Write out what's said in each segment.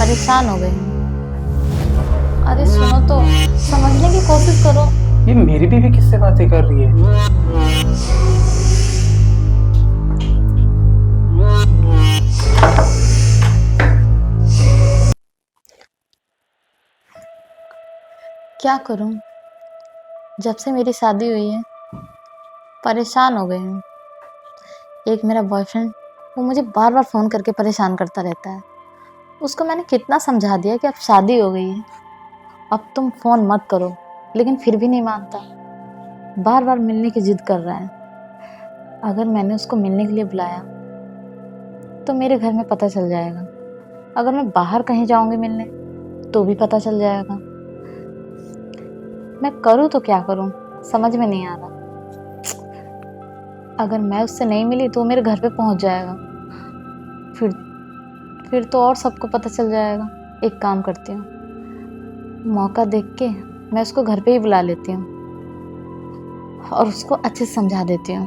परेशान हो गई हूँ। अरे सुनो तो, समझने की कोशिश करो। ये मेरी बीवी किससे बातें कर रही है? क्या करूँ, जब से मेरी शादी हुई है परेशान हो गई हूँ। एक मेरा बॉयफ्रेंड, वो मुझे बार बार फ़ोन करके परेशान करता रहता है। उसको मैंने कितना समझा दिया कि अब शादी हो गई है, अब तुम फ़ोन मत करो, लेकिन फिर भी नहीं मानता। बार बार मिलने की जिद कर रहा है। अगर मैंने उसको मिलने के लिए बुलाया तो मेरे घर में पता चल जाएगा। अगर मैं बाहर कहीं जाऊंगी मिलने तो भी पता चल जाएगा। मैं करूँ तो क्या करूँ, समझ में नहीं आ रहा। अगर मैं उससे नहीं मिली तो वो मेरे घर पे पहुंच जाएगा। फिर तो और सबको पता चल जाएगा। एक काम करती हूँ, मौका देख के मैं उसको घर पे ही बुला लेती हूँ और उसको अच्छे से समझा देती हूँ।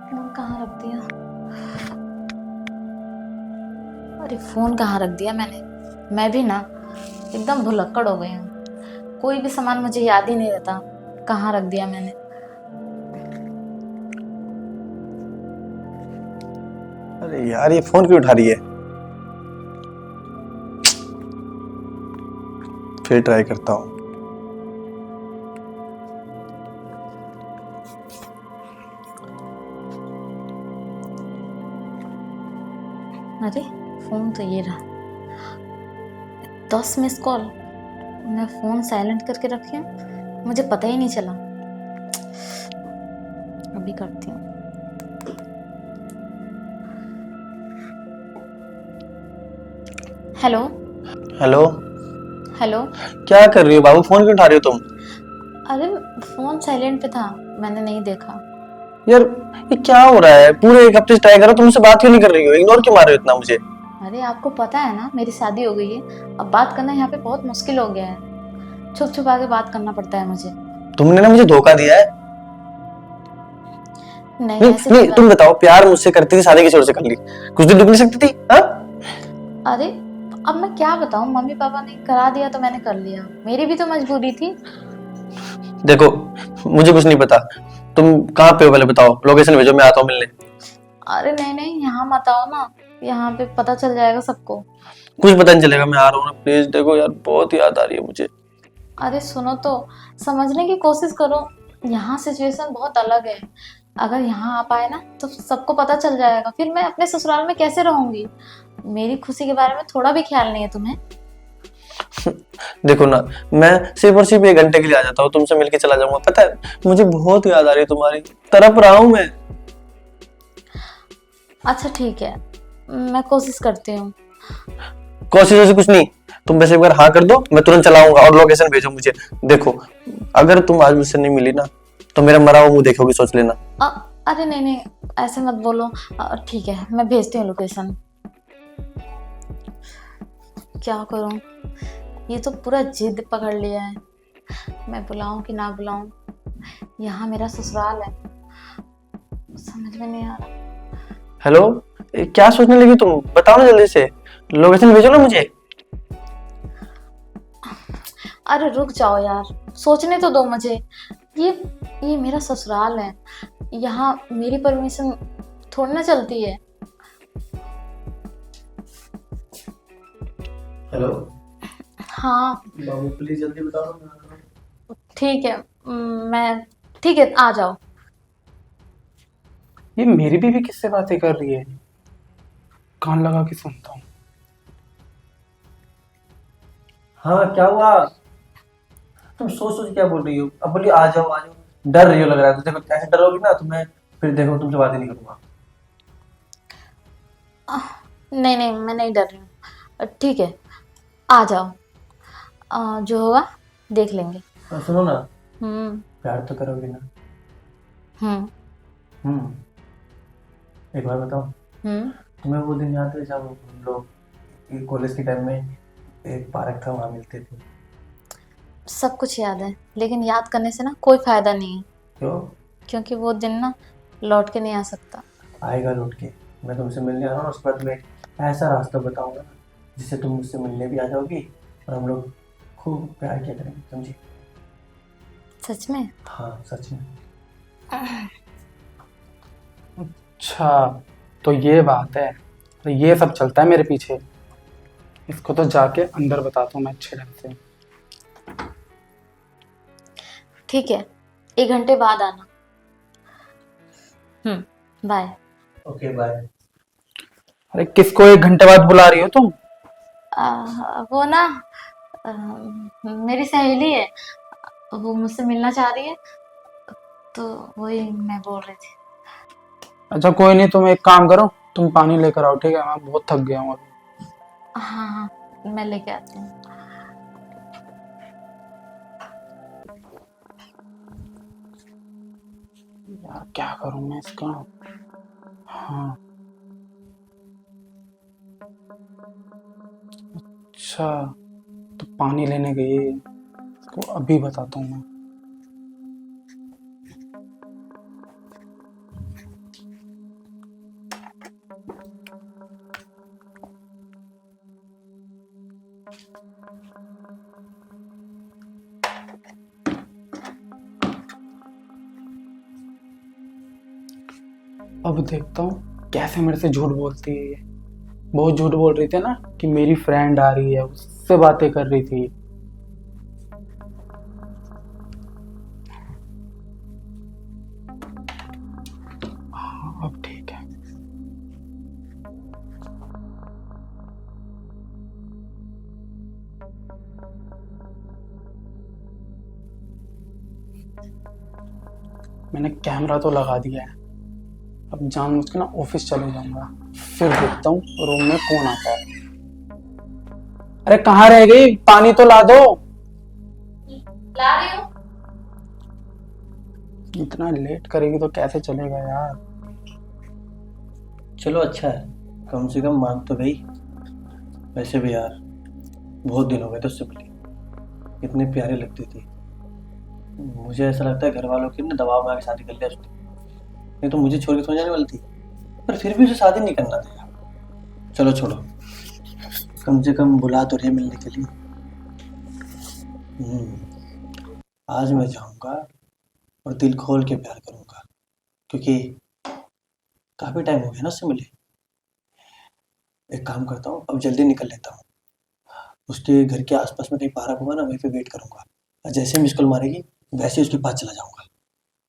फोन कहाँ रख दिया? अरे फोन कहाँ रख दिया मैंने। मैं भी ना एकदम भुलक्कड़ हो गई हूँ। कोई भी सामान मुझे याद ही नहीं रहता कहाँ रख दिया मैंने। अरे यार, ये फोन क्यों उठा रही है? फिर ट्राई करता हूँ। अरे फोन तो ये रहा, 10 मिस कॉल। मैं फोन साइलेंट करके रखी हूँ, मुझे पता ही नहीं चला। अभी करती हूँ। हेलो। हेलो। हेलो। क्या कर रही हो बाबू? फोन क्यों उठा रही हो तुम? अरे फोन साइलेंट पे था, मैंने नहीं देखा। यार, ये क्या हो रहा है? पूरे एक हफ्ते से ट्राई करो, तुमसे बात क्यों नहीं कर रही हो? इग्नोर क्यों मार रहे हो इतना मुझे? अरे आपको पता है ना, मेरी शादी हो गई है। अब बात करना यहाँ पे बहुत मुश्किल हो गया है। छुप छुपा के बात करना पड़ता है मुझे। तुमने ना मुझे धोखा दिया है। नहीं नहीं ऐसी नहीं, कोई तुम बात। बताओ, प्यार मुझसे करती थी, शादी किसी और से कर ली, कुछ दिन रुक नहीं सकती थी? हाँ? अरे अब मैं क्या बताऊं, मम्मी पापा ने करा दिया तो मैंने कर लिया। मेरी भी तो मजबूरी थी। देखो, मुझे कुछ नहीं पता। तुम कहाँ पे हो पहले बताओ, लोकेशन भेजो, मैं आता हूँ मिलने। अरे नहीं नहीं, यहाँ मत आओ ना, यहाँ पे पता चल जाएगा सबको। कुछ पता नहीं चलेगा, मैं आ रहा हूँ ना, प्लीज। देखो यार, बहुत याद आ रही है मुझे। अरे सुनो तो, समझने की कोशिश करो। यहाँ सिचुएशन बहुत अलग है। अगर यहाँ आ पाए ना तो सबको पता चल जाएगा। फिर मैं अपने ससुराल में कैसे रहूंगी? मेरी खुशी के बारे में थोड़ा भी ख्याल नहीं है तुम्हें। देखो ना, मैं सिर्फ और सिर्फ 1 घंटे के लिए आ जाता हूँ, तुमसे मिलके चला जाऊंगा। पता है, मुझे बहुत याद आ रही है तुम्हारी, तड़प रहा हूँ मैं। अच्छा ठीक है, मैं कोशिश करती हूँ। कोशिश वैसे कुछ नहीं, तुम बस एक बार हाँ कर दो, मैं तुरंत चलाऊंगा, और लोकेशन भेजो मुझे। देखो, अगर तुम आज मुझसे नहीं मिली ना तो मेरा मरा हुआ मुंह देखोगी, सोच लेना। अरे नहीं नहीं, ऐसे मत बोलो। ठीक है, मैं भेजती हूँ लोकेशन। क्या करूँ, ये तो पूरा जिद पकड़ लिया है। मैं बुलाऊं कि ना बुलाऊं? यहाँ मेरा ससुराल है, समझ में नहीं आ रहा। हेलो, क्या सोचने लगी तुम? बताओ ना जल्दी से, लोकेशन भेजो ना मुझे। अरे रुक जाओ यार, सोचने तो दो मुझे। ये ये मेरा ससुराल है, यहाँ मेरी परमिशन थोड़ी ना चलती है। हेलो। हाँ बाबू प्लीज जल्दी बताओ ना। ठीक है, मैं ठीक है, आ जाओ। ये मेरी बीवी किससे बातें कर रही है? कान लगा के सुनता हूँ। हाँ, क्या हुआ? तुम सोच सोच क्या बोल रही हो? अब बोलिए आ जाओ आ जाओ। डर रही हो लग रहा है। तो देखो, ऐसे डरोगी ना तो मैं फिर देखो तुमसे बात ही नहीं करूंगा। नहीं नहीं, मैं नहीं डर रही हूँ। ठीक है, आ जाओ। जो होगा देख लेंगे। सुनो ना, हम्म। प्यार तो करोगी ना? हम्म। एक बार बताओ, हम्म। तुम्हें वो दिन याद है जब हम लोग कॉलेज के टाइम में एक पार्क था, वहां मिलते थे? सब कुछ याद है, लेकिन याद करने से ना कोई फायदा नहीं है। क्यों? क्योंकि वो दिन ना लौट के नहीं आ सकता। आएगा लौट के। मैं तुमसे मिलने आ रहा हूँ, उसके बाद तुम्हें एक ऐसा रास्ता बताऊंगा जिससे तुम मुझसे मिलने भी आ जाओगी और हम लोग खूब प्यार किया करेंगे, समझी? सच में? हाँ सच में। अच्छा, तो ये बात है, तो ये सब चलता है मेरे पीछे। इसको तो जाके अंदर बताता हूँ मैं अच्छे ढंग से। ठीक है, 1 घंटे बाद आना। बाय। Okay bye. अरे किसको 1 घंटे बाद बुला रही हो तुम? वो ना आ, मेरी सहेली है, वो मुझसे मिलना चाह रही है, तो वही मैं बोल रही थी। अच्छा कोई नहीं, तुम एक काम करो, तुम पानी लेकर आओ, ठीक है? मैं बहुत थक गया हूँ अभी। हाँ हाँ, मैं लेके आती हूँ। यार क्या करूँ मैं इसका? हाँ, अच्छा, तो पानी लेने गई है, इसको अभी बताता हूँ मैं। अब देखता हूँ कैसे मेरे से झूठ बोलती है ये। बहुत झूठ बोल रही थी ना कि मेरी फ्रेंड आ रही है, उससे बातें कर रही थी। हाँ अब ठीक है। मैंने कैमरा तो लगा दिया है, अब जानबूझ के ना ऑफिस चले जाऊंगा, फिर देखता हूँ रूम में कौन आता है। अरे कहाँ रह गई? पानी तो ला दो। ला रही हूँ। इतना लेट करेगी तो कैसे चलेगा यार। चलो अच्छा है, कम से कम मान तो गई। वैसे भी यार बहुत दिन हो गए थे उससे मिली, इतनी प्यारी लगती थी। मुझे ऐसा लगता है घर वालों के ना दबाव में आके शादी कर लिया उसने, नहीं तो मुझे छोड़ के तो जाने वाली थी, पर फिर भी उसे शादी नहीं करना था। चलो छोड़ो, कम से कम बुला तो रही मिलने के लिए। आज मैं जाऊंगा और दिल खोल के प्यार करूंगा, क्योंकि काफी टाइम हो गया ना उससे मिले। एक काम करता हूँ, अब जल्दी निकल लेता हूँ। उसके घर के आसपास में कहीं पार्क होगा ना, वहीं पे वेट करूंगा, और जैसे मिस कॉल मारेगी वैसे ही उसके पास चला जाऊंगा।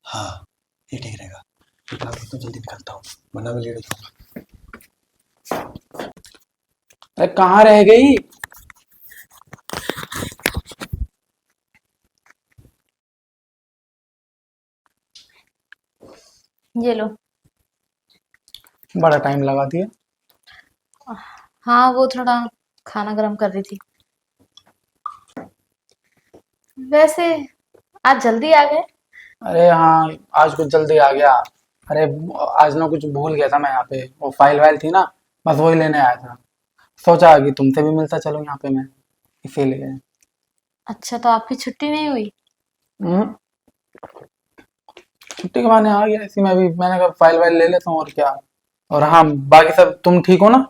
हाँ ये ठीक रहेगा। एक काम करता हूँ, जल्दी निकलता हूँ वरना मैं लेट हो जाऊंगा। अरे कहाँ रह गई? ये लो। बड़ा टाइम लगा दिया। हाँ, वो थोड़ा खाना गरम कर रही थी। वैसे आज जल्दी आ गए। अरे हाँ, आज कुछ जल्दी आ गया। अरे आज ना कुछ भूल गया था मैं यहाँ पे, वो फाइल वाइल थी ना, बस वही लेने आया था। सोचा कि तुमसे भी मिलता चलो यहाँ पे मैं, इसीलिए। अच्छा, तो आपकी छुट्टी नहीं हुई? हम्म, छुट्टी के बहाने आ गया इसी में, भी मैंने कहा फाइल वाइल ले लेता हूँ और क्या। और हाँ बाकी सब तुम ठीक हो ना?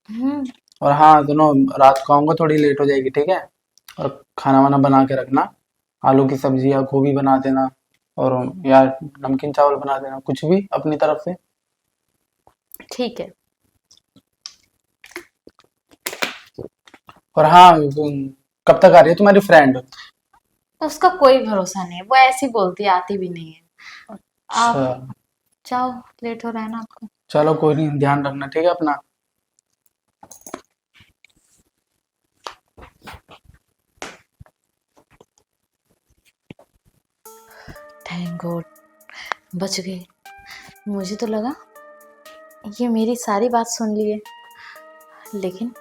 हम्म। और हाँ दोनों, रात को आऊंगा, थोड़ी लेट हो जाएगी, ठीक है? और खाना वाना बना के रखना, आलू की सब्जी या गोभी बना देना, और यार नमकीन चावल बना देना, कुछ भी अपनी तरफ से। ठीक है। और हाँ कब तक आ रही है तुम्हारी फ्रेंड? उसका कोई भरोसा नहीं है, वो ऐसी बोलती है, आती भी नहीं है। अच्छा, आप जाओ, लेट हो रहा है ना आपको। चलो कोई नहीं, ध्यान रखना ठीक है अपना। थैंक गॉड, बच गए। मुझे तो लगा ये मेरी सारी बात सुन लिए, लेकिन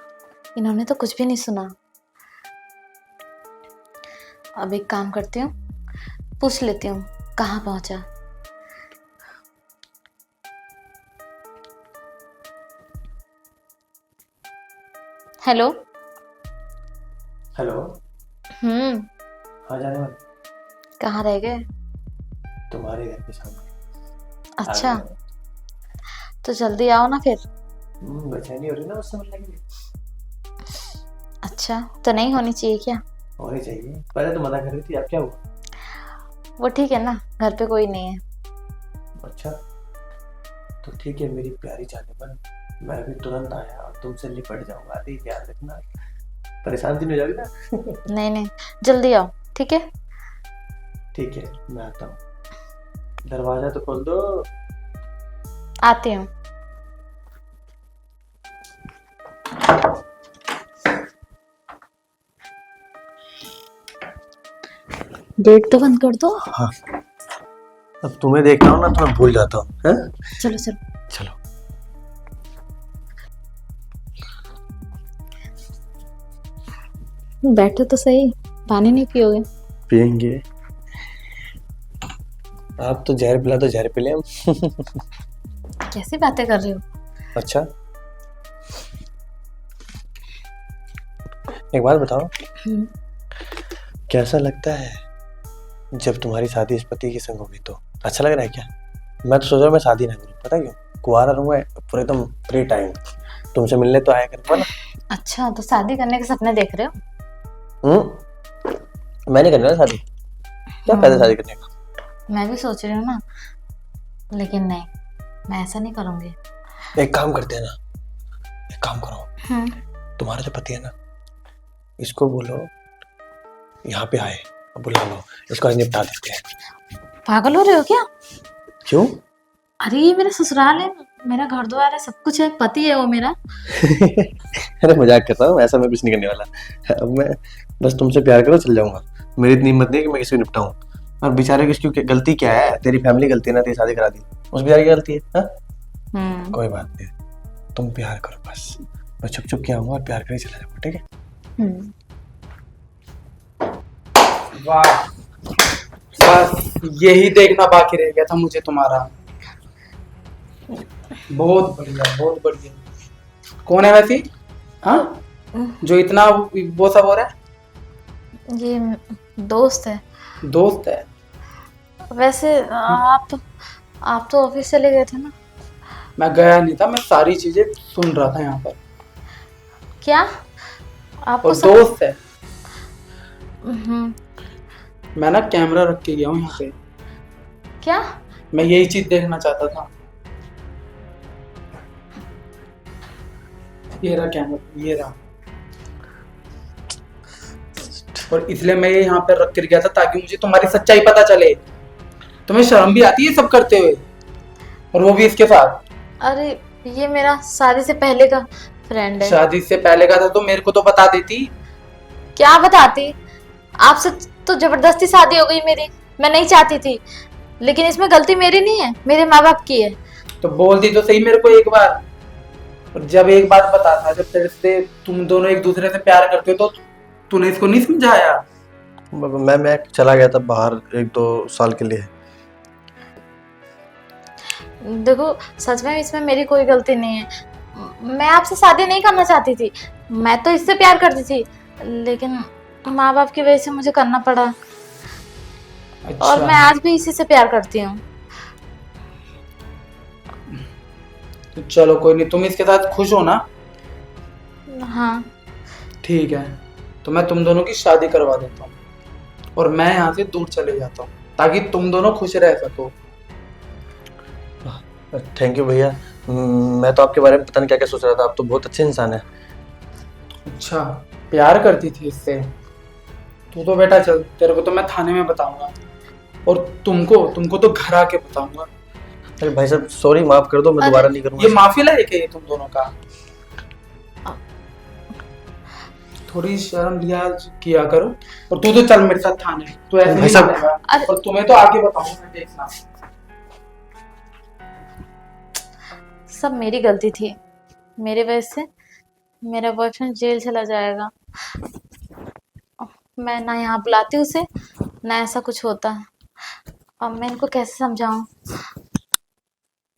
इन्होंने तो कुछ भी नहीं सुना। अब एक काम करती हूँ, पूछ लेती हूँ कहाँ पहुंचा। हेलो। हेलो। हम्म। हाँ जाने वाले। कहाँ रह गए? तुम्हारे घर के सामने आ अच्छा, गया। तो जल्दी आओ ना फिर। बेचैनी हो रही ना मुझसे मिलने के लिए। अच्छा, तो नहीं होनी चाहिए क्या? होनी चाहिए, पहले तो मना कर रही थी, अब क्या हुआ? वो ठीक है ना, घर पे कोई नहीं है। अच्छा, तो ठीक है मेरी प्यारी जाने मन, मैं भी तुरंत आया और तुमसे लिपट जाऊंगा। अरे याद रखना, परेशान तो नहीं हो जाओगी ना? नहीं नहीं, जल्दी आओ, ठीक है? ठीक है, मैं आता हूँ। दरवाजा तो खोल दो। आती हूँ। गेट तो बंद कर दो। हाँ, अब तुम्हें देखना हो ना तो मैं भूल जाता हूँ। हैं? चलो चलो। चलो। बैठो तो सही, पानी नहीं पियोगे? पियेंगे। आप तो जहर पिला तो जहर पी ले हम। कैसी बातें कर रहे हो? अच्छा, एक बात बताओ, हम्म, कैसा लगता है जब तुम्हारी शादी इस पति के संग होगी? तो अच्छा लग रहा है क्या? मैं तो सोच रहा हूँ मैं शादी ना करूँ, पता क्यों? कुंवारा रहूंगा पूरे एकदम फ्री टाइम, तुमसे मिलने तो आया करूंगा ना। अच्छा, तो शादी करने के सपने देख रहे हो? मैं नहीं करना शादी, क्या फायदा शादी करने का? मैं भी सोच रही हूँ ना, लेकिन नहीं, मैं ऐसा नहीं करूंगी। एक काम करते हैं ना, एक काम करो, हम्म, तुम्हारा जो पति है ना, इसको बोलो यहाँ पे आए, बुला लो, इसको आज निपटा देते हैं। पागल हो रहे हो क्या? क्यों? अरे ये मेरा ससुराल है, मेरा घर द्वार है, सब कुछ है, पति है वो मेरा। अरे मजाक कर रहा हूँ, ऐसा मैं कुछ नहीं करने वाला। अब मैं बस तुमसे प्यार करो चल जाऊंगा, मेरी इतनी हिम्मत नहीं है कि मैं किसी को निपटाऊं। और बेचारे की इसकी गलती क्या है? तेरी फैमिली गलती है ना, तेरी शादी करा दी, उस बेचारे की गलती है। हाँ? कोई बात नहीं, तुम प्यार करो बस, मैं चुप चुप के आऊंगा और प्यार करे चला जाऊंगा, ठीक है? हम्म। वाह, बस यही देखना बाकी रह गया था मुझे तुम्हारा। बहुत बढ़िया, बहुत बढ़िया। कौन है वैसी? हाँ, जो इतना वो सब हो रहा है? ये दोस्त है। दोस्त है? वैसे आप तो ऑफिस चले गए थे ना? मैं गया नहीं था, मैं सारी चीजें सुन रहा था यहाँ पर। क्या आपको और सब? दोस्त है? हम्म, मैं ना कैमरा रख के गया हूँ यहाँ पे, क्या? मैं यही चीज देखना चाहता था। ये रहा कैमरा, ये रहा। और इसलिए मैं ये यहाँ पे रख कर गया था ताकि मुझे तुम्हारी सच्चाई पता चले। तुम्हें शर्म भी आती है सब करते हुए, और वो भी इसके साथ। अरे ये मेरा शादी से पहले का फ्रेंड है। शादी से पहले का था तो मेरे को तो बता देती। क्या बताती? आपसे तो जबरदस्ती शादी हो गई मेरी, मैं नहीं चाहती थी, लेकिन इसमें गलती मेरी नहीं है, मेरे माँ बाप की है। तो बोल दी तो सही मेरे को एक बार। और जब एक बात बता था, जब तेरे से तुम दोनों एक दूसरे से प्यार करते हो तो तूने इसको नहीं समझाया? मैं चला गया था बाहर 1-2 साल के लिए। देखो, सच में इसमें मेरी कोई गलती नहीं है। मैं आपसे शादी नहीं करना चाहती थी, मैं तो इससे प्यार करती थी, लेकिन माँ बाप की वजह से मुझे करना पड़ा। अच्छा। और मैं आज भी इसी से प्यार करती हूँ। तो चलो कोई नहीं, तुम इसके साथ खुश हो ना? हाँ। ठीक है, तो मैं तुम दोनों की शादी करवा देता हूँ और मैं यहाँ से दूर चले जाता हूँ ताकि तुम दोनों खुश रह सको। थैंक यू भैया, मैं तो आपके बारे में पता नहीं क्या क्या सोच रहा था, आप तो बहुत अच्छे इंसान हैं। अच्छा, प्यार करती थी इससे? तू तो बेटा चल, तेरे को तो मैं थाने में बताऊंगा, और तुमको तो घर आके बताऊंगा। अरे भाई साहब सॉरी, माफ कर दो, मैं दोबारा नहीं करूंगा। ये माफी लायक है ये तुम दोनों का? थोड़ी शर्म लिहाज किया करो। और तू तो चल मेरे साथ थाने, तू ऐसे भाई नहीं साहब। मानेगा। अरे- और तुम्हें तो आगे बताऊंगा, देखना। सब मेरी गलती थी, मेरे वजह से मेरा बॉयफ्रेंड जेल चला जाएगा। मैं ना यहाँ बुलाती उसे, ना ऐसा कुछ होता। अब मैं इनको कैसे समझाऊं?